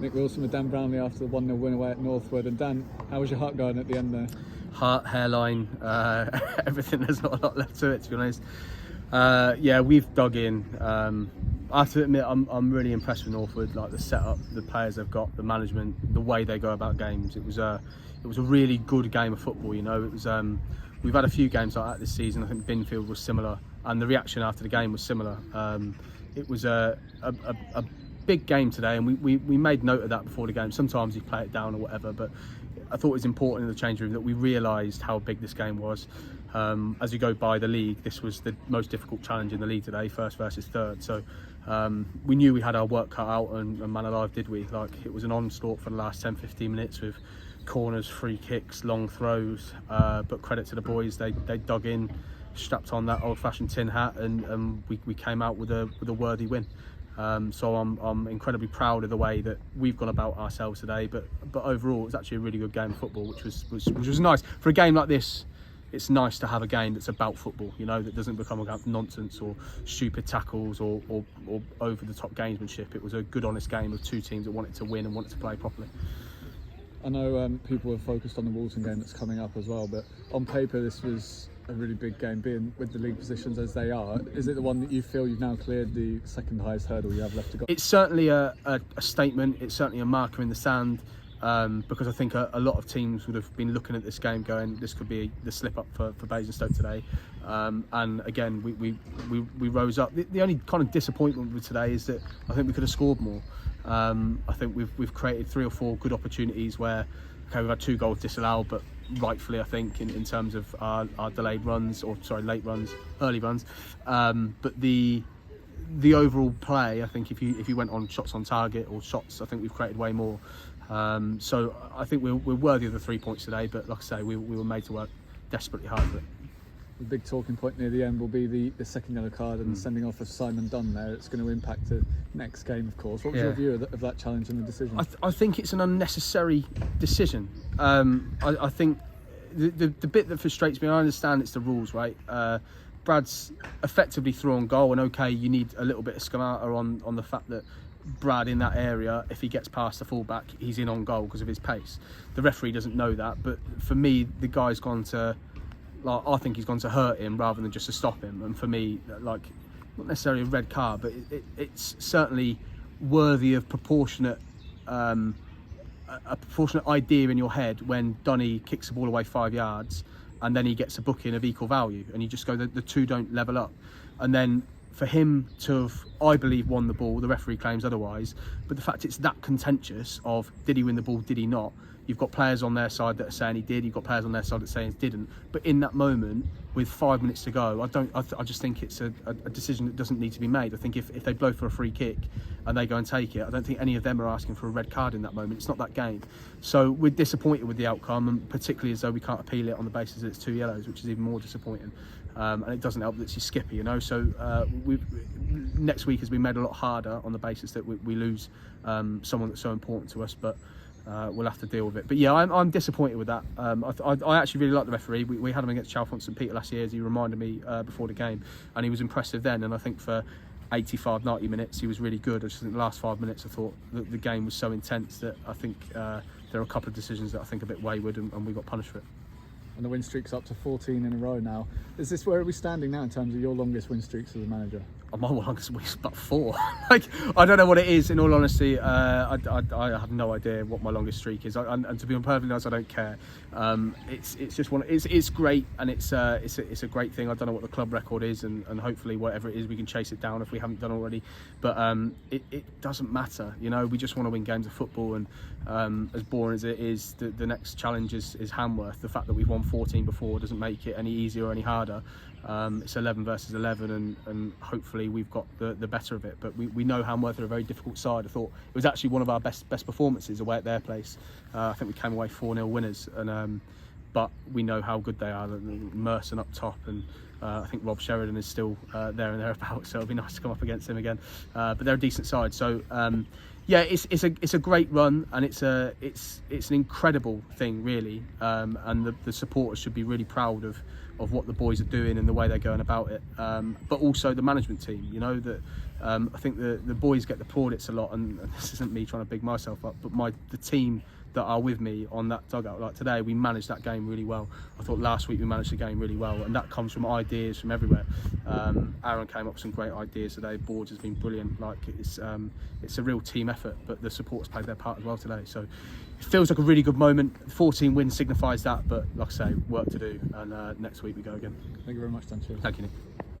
Nick Wilson with Dan Brownlie after the 1-0 win away at Northwood. And Dan, how was your heart going at the end there? Heart, hairline, everything. There's not a lot left to it, to be honest. Yeah, we've dug in. I have to admit, I'm really impressed with Northwood. Like the setup, the players they've got, the management, the way they go about games. It was a really good game of football. You know, it was. We've had a few games like that this season. I think Binfield was similar, and the reaction after the game was similar. It was a big game today, and we made note of that before the game. Sometimes you play it down or whatever, but I thought it was important in the change room that we realised how big this game was. As you go by the league, this was the most difficult challenge in the league today, first versus third. So we knew we had our work cut out, and man alive did we. Like, it was an onslaught for the last 10-15 minutes with corners, free kicks, long throws. But credit to the boys, they dug in, strapped on that old-fashioned tin hat, and we came out with a worthy win. So I'm incredibly proud of the way that we've gone about ourselves today. But overall, it was actually a really good game of football, which was nice for a game like this. It's nice to have a game that's about football, you know, that doesn't become about nonsense or stupid tackles or over-the-top gamesmanship. It was a good, honest game of two teams that wanted to win and wanted to play properly. I know people are focused on the Walton game that's coming up as well, but on paper this was a really big game, being with the league positions as they are. Is it the one that you feel you've now cleared the second highest hurdle you have left to go? It's certainly a statement. It's certainly a marker in the sand, because I think a lot of teams would have been looking at this game going, this could be the slip up for Basingstoke today. And again, we rose up. The only kind of disappointment with today is that I think we could have scored more. I think we've created 3 or 4 good opportunities where, okay, we've had 2 goals disallowed, but rightfully, I think, in terms of our delayed runs, or sorry, late runs, early runs. But the overall play, I think, if you went on shots on target or shots, I think we've created way more. So I think we're worthy of the 3 points today. But like I say, we were made to work desperately hard for it. The big talking point near the end will be the second yellow card and the sending off of Simon Dunn there. It's going to impact the next game, of course. What was your view of that challenge and the decision? I think it's an unnecessary decision. I think the bit that frustrates me, I understand it's the rules, right? Brad's effectively through on goal, and okay, you need a little bit of schemata on the fact that Brad in that area, if he gets past the fullback, he's in on goal because of his pace. The referee doesn't know that, but for me, the guy's gone to... Like, I think he's gone to hurt him rather than just to stop him. And for me, like, not necessarily a red card, but it's certainly worthy of proportionate, a proportionate idea in your head when Donny kicks the ball away 5 yards and then he gets a booking of equal value, and you just go, the two don't level up. And then for him to have, I believe, won the ball, the referee claims otherwise, but the fact it's that contentious of did he win the ball, did he not? You've got players on their side that are saying he did. You've got players on their side that are saying he didn't. But in that moment, with 5 minutes to go, I just think it's a decision that doesn't need to be made. I think if they blow for a free kick and they go and take it, I don't think any of them are asking for a red card in that moment. It's not that game. So we're disappointed with the outcome, and particularly as though we can't appeal it on the basis that it's 2 yellows, which is even more disappointing. And it doesn't help that it's your skipper, you know. So next week has been made a lot harder on the basis that we lose someone that's so important to us. But we'll have to deal with it. But yeah, I'm disappointed with that. I actually really like the referee. We had him against Chalfont St Peter last year, as he reminded me before the game, and he was impressive then. And I think for 85, 90 minutes he was really good. I just think the last 5 minutes I thought that the game was so intense that I think there are a couple of decisions that I think are a bit wayward, and we got punished for it. And the win streak's up to 14 in a row now. Is this where are we standing now in terms of your longest win streaks as a manager? My longest week's about 4. Like, I don't know what it is, in all honesty. I have no idea what my longest streak is, and to be perfectly honest, I don't care. It's just one. It's great, and it's a great thing. I don't know what the club record is, and hopefully whatever it is, we can chase it down if we haven't done already. But it doesn't matter, you know. We just want to win games of football, and as boring as it is, the next challenge is Hamworth. The fact that we've won 14 before doesn't make it any easier or any harder. It's 11 versus 11, and hopefully we've got the better of it. But we know Hamworth are a very difficult side. I thought it was actually one of our best performances away at their place. I think we came away 4-0 winners, and but we know how good they are. Merson up top, and I think Rob Sheridan is still there and thereabouts, so it'll be nice to come up against him again. But they're a decent side, so yeah, it's a great run, and it's an incredible thing, really. And the supporters should be really proud of what the boys are doing and the way they're going about it. But also the management team, you know, that I think the boys get the plaudits a lot, and this isn't me trying to big myself up, but the team that are with me on that dugout, like today, we managed that game really well. I thought last week we managed the game really well, and that comes from ideas from everywhere. Aaron came up with some great ideas today. Boards has been brilliant. Like it's a real team effort, but the supporters played their part as well today. So it feels like a really good moment. 14 wins signifies that, but like I say, work to do, and next week we go again. Thank you very much, Dan. Cheers. Thank you, Nick.